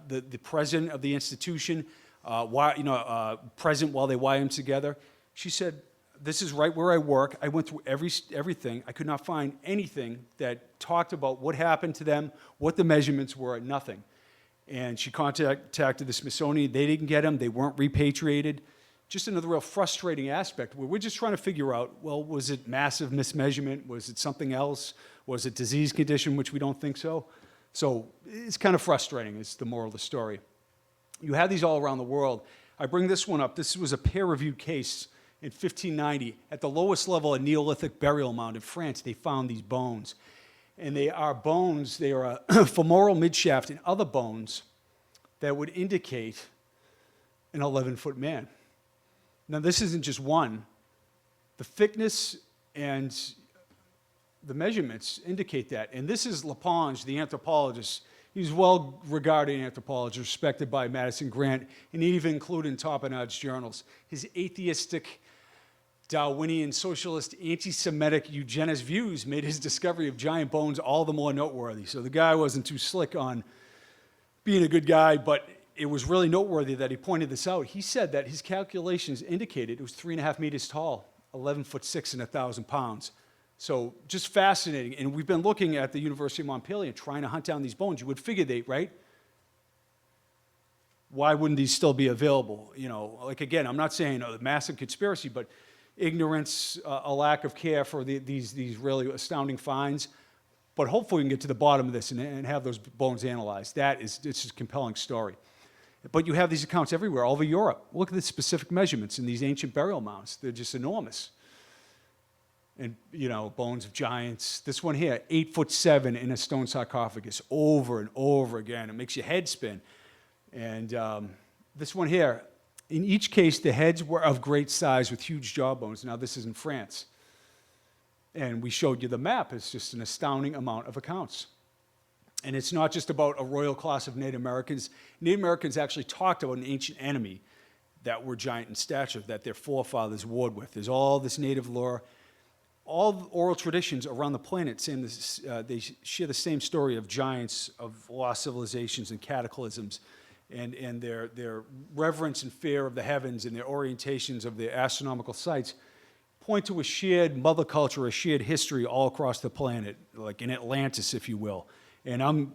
the president of the institution, present while they wire them together. She said, this is right where I work. I went through everything. I could not find anything that talked about what happened to them, what the measurements were, nothing. And she contacted the Smithsonian. They didn't get them. They weren't repatriated. Just another real frustrating aspect where we're just trying to figure out, well, was it massive mismeasurement? Was it something else? Was it disease condition, which we don't think so? So it's kind of frustrating, is the moral of the story. You have these all around the world. I bring this one up. This was a peer-reviewed case in 1590. At the lowest level, a Neolithic burial mound in France, they found these bones. And they are bones, they are a femoral midshaft and other bones that would indicate an 11-foot man. Now, this isn't just one. The thickness and the measurements indicate that. And this is Lapinge, the anthropologist. He's well-regarded anthropologist, respected by Madison Grant, and he even included in top-notch journals. His atheistic, Darwinian, socialist, anti-Semitic, eugenist views made his discovery of giant bones all the more noteworthy. So the guy wasn't too slick on being a good guy, but it was really noteworthy that he pointed this out. He said that his calculations indicated it was 3.5 meters tall, 11'6" and 1,000 pounds. So just fascinating. And we've been looking at the University of Montpellier trying to hunt down these bones. You would figure they, right? Why wouldn't these still be available? You know, like again, I'm not saying a massive conspiracy, but ignorance, a lack of care for these really astounding finds. But hopefully we can get to the bottom of this and have those bones analyzed. It's a compelling story. But you have these accounts everywhere, all over Europe. Look at the specific measurements in these ancient burial mounds. They're just enormous. And, you know, bones of giants. This one here, 8'7" in a stone sarcophagus, over and over again. It makes your head spin. And this one here, in each case, the heads were of great size with huge jawbones. Now, this is in France. And we showed you the map. It's just an astounding amount of accounts. And it's not just about a royal class of Native Americans. Native Americans actually talked about an ancient enemy that were giant in stature that their forefathers warred with. There's all this native lore. All the oral traditions around the planet, they share the same story of giants, of lost civilizations and cataclysms, and their reverence and fear of the heavens and their orientations of their astronomical sites point to a shared mother culture, a shared history all across the planet, like in Atlantis, if you will. And I'm,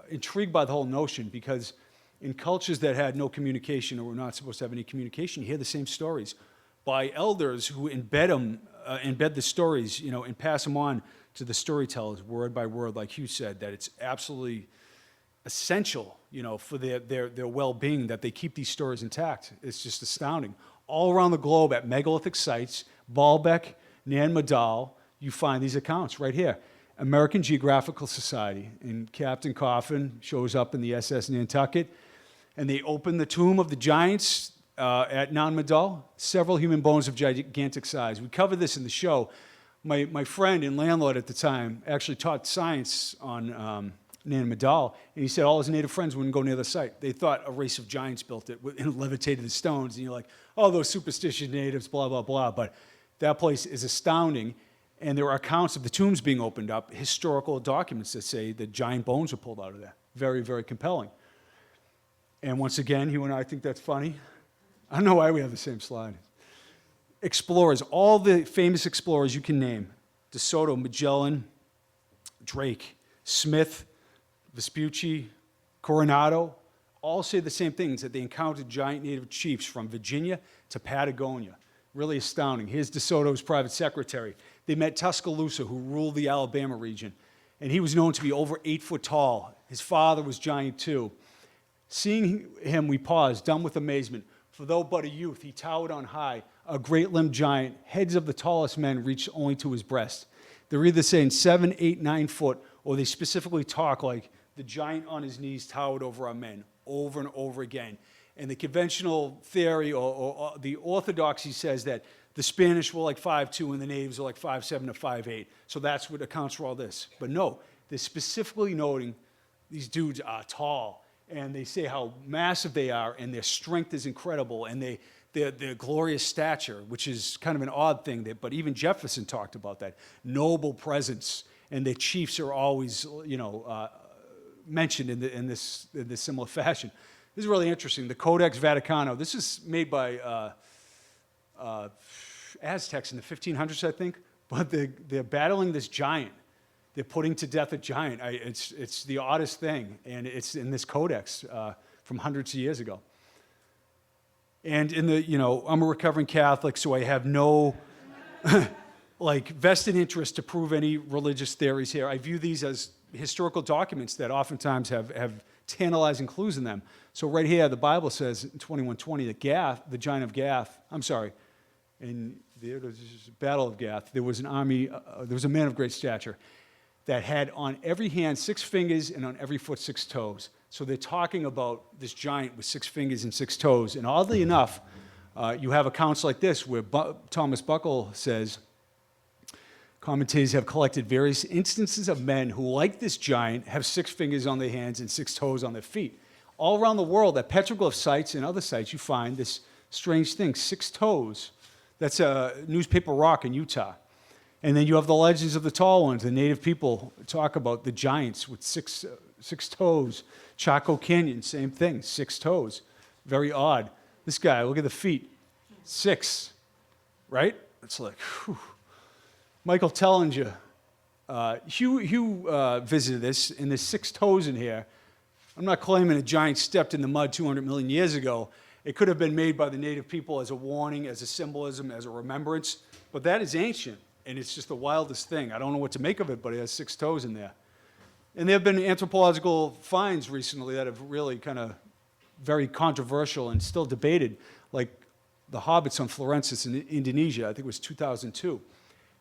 intrigued by the whole notion because in cultures that had no communication or were not supposed to have any communication, you hear the same stories by elders who embed the stories, and pass them on to the storytellers word by word, like Hugh said, that it's absolutely essential, for their well-being that they keep these stories intact. It's just astounding. All around the globe at megalithic sites, Baalbek, Nan Madol, you find these accounts right here. American Geographical Society, and Captain Coffin shows up in the SS Nantucket, and they open the tomb of the giants at Nan Madol, several human bones of gigantic size. We covered this in the show. My friend and landlord at the time actually taught science on Nan Madol, and he said all his native friends wouldn't go near the site. They thought a race of giants built it and levitated the stones, and you're like, oh, those superstitious natives, blah, blah, blah. But that place is astounding, and there are accounts of the tombs being opened up, historical documents that say that giant bones were pulled out of there. Very, very compelling. And once again, you and I think that's funny. I don't know why we have the same slide. Explorers, all the famous explorers you can name, De Soto, Magellan, Drake, Smith, Vespucci, Coronado, all say the same things, that they encountered giant native chiefs from Virginia to Patagonia. Really astounding. Here's De Soto's private secretary. They met Tuscaloosa, who ruled the Alabama region, and he was known to be over 8 foot tall. His father was giant too. Seeing him, we paused, dumb with amazement. For though but a youth, he towered on high, a great-limbed giant. Heads of the tallest men reached only to his breast. They're either saying 7, 8, 9 foot, or they specifically talk like the giant on his knees towered over our men, over and over again. And the conventional theory or the orthodoxy says that the Spanish were like 5'2", and the natives are like 5'7" to 5'8". So that's what accounts for all this. But no, they're specifically noting these dudes are tall, and they say how massive they are, and their strength is incredible, and their glorious stature, which is kind of an odd thing, but even Jefferson talked about that. Noble presence, and their chiefs are always, mentioned in this similar fashion. This is really interesting. The Codex Vaticano, this is made by Aztecs in the 1500s, I think, but they're battling this giant. They're putting to death a giant. It's the oddest thing, and it's in this codex from hundreds of years ago. And I'm a recovering Catholic, so I have no vested interest to prove any religious theories here. I view these as historical documents that oftentimes have tantalizing clues in them. So right here, the Bible says in 21:20 that Gath, the giant of Gath, in the Battle of Gath, there was an army, there was a man of great stature that had on every hand 6 fingers and on every foot 6 toes. So they're talking about this giant with 6 fingers and 6 toes. And oddly enough, you have accounts like this where Thomas Buckle says, commentators have collected various instances of men who, like this giant, have 6 fingers on their hands and 6 toes on their feet. All around the world, at petroglyph sites and other sites, you find this strange thing, 6 toes. That's a newspaper rock in Utah. And then you have the legends of the tall ones. The native people talk about the giants with six toes. Chaco Canyon, same thing, 6 toes. Very odd. This guy, look at the feet. 6, right? It's like, whew. Michael Tellinger, Hugh visited this, and there's 6 toes in here. I'm not claiming a giant stepped in the mud 200 million years ago. It could have been made by the native people as a warning, as a symbolism, as a remembrance, but that is ancient, and it's just the wildest thing. I don't know what to make of it, but it has 6 toes in there. And there have been anthropological finds recently that have really kind of very controversial and still debated, like the hobbits on Florensis in Indonesia, I think it was 2002.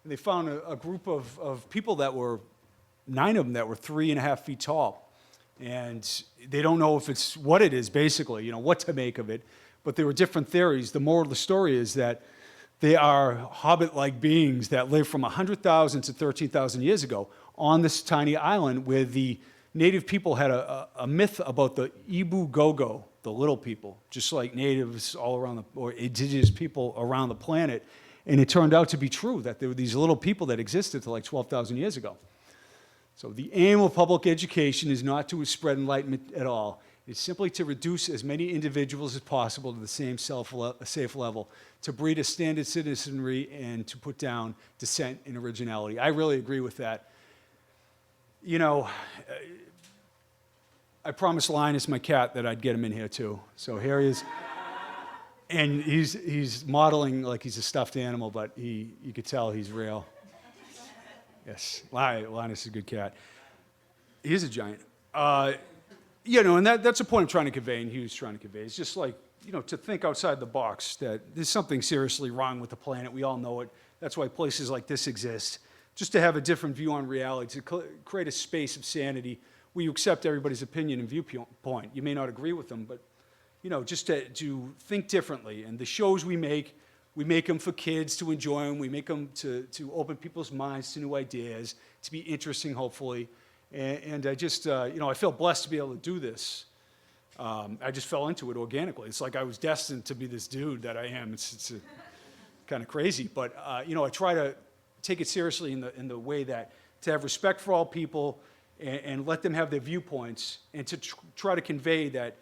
And they found a group of people that were, 9 of them that were 3.5 feet tall. And they don't know if it's what it is, basically, what to make of it. But there were different theories. The moral of the story is that they are hobbit-like beings that lived from 100,000 to 13,000 years ago on this tiny island where the native people had a myth about the Ibu Gogo, the little people, just like natives all around or indigenous people around the planet. And it turned out to be true that there were these little people that existed till like 12,000 years ago. So the aim of public education is not to spread enlightenment at all. It's simply to reduce as many individuals as possible to the same safe level, to breed a standard citizenry, and to put down dissent and originality. I really agree with that. You know, I promised Linus, my cat, that I'd get him in here too. So here he is. And he's modeling like he's a stuffed animal, but you could tell he's real. Yes, Linus is a good cat. He is a giant. You know, and that's a point I'm trying to convey, and he was trying to convey. It's just like, you know, to think outside the box, that there's something seriously wrong with the planet. We all know it. That's why places like this exist. Just to have a different view on reality, to create a space of sanity where you accept everybody's opinion and viewpoint. You may not agree with them, but, you know, just to think differently. And the shows we make them for kids to enjoy them. We make them to open people's minds to new ideas, to be interesting, hopefully. And I just, you know, I feel blessed to be able to do this. I just fell into it organically. It's like I was destined to be this dude that I am. It's kind of crazy. But, you know, I try to take it seriously in the way that to have respect for all people and let them have their viewpoints, and to try to convey that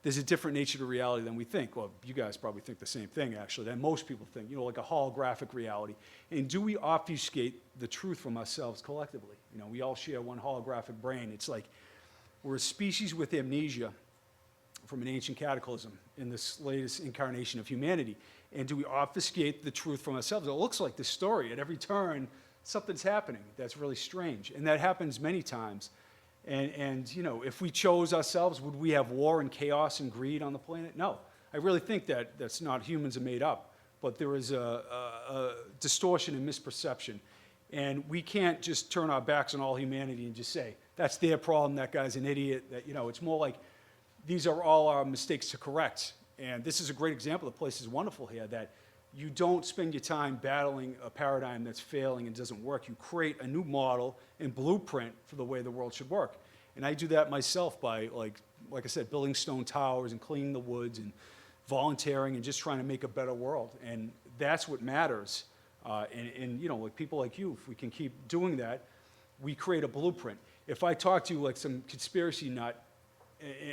there's a different nature to reality than we think. Well, you guys probably think the same thing, actually, than most people think, you know, like a holographic reality. And do we obfuscate the truth from ourselves collectively? You know, we all share one holographic brain. It's like we're a species with amnesia from an ancient cataclysm in this latest incarnation of humanity. And do we obfuscate the truth from ourselves? It looks like this story. At every turn, something's happening that's really strange. And that happens many times. And you know, if we chose ourselves, would we have war and chaos and greed on the planet? No. I really think that that's not humans are made up, but there is a distortion and misperception. And we can't just turn our backs on all humanity and just say, that's their problem, that guy's an idiot. That, you know, it's more like, these are all our mistakes to correct. And this is a great example. The place is wonderful here, that you don't spend your time battling a paradigm that's failing and doesn't work. You create a new model and blueprint for the way the world should work. And I do that myself by, like I said, building stone towers and cleaning the woods and volunteering and just trying to make a better world. And that's what matters. And you know, like people like you, if we can keep doing that, we create a blueprint. If I talk to you like some conspiracy nut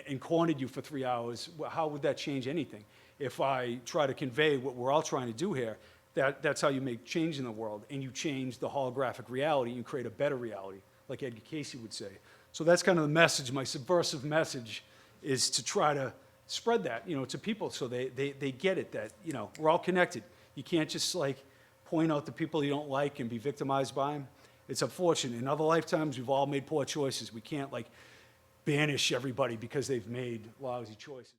and cornered you for 3 hours, how would that change anything? If I try to convey what we're all trying to do here, that's how you make change in the world, and you change the holographic reality, you create a better reality, like Edgar Cayce would say. So that's kind of the message. My subversive message is to try to spread that, you know, to people so they get it, that, you know, we're all connected. You can't just like point out the people you don't like and be victimized by them. It's unfortunate. In other lifetimes, we've all made poor choices. We can't like banish everybody because they've made lousy choices.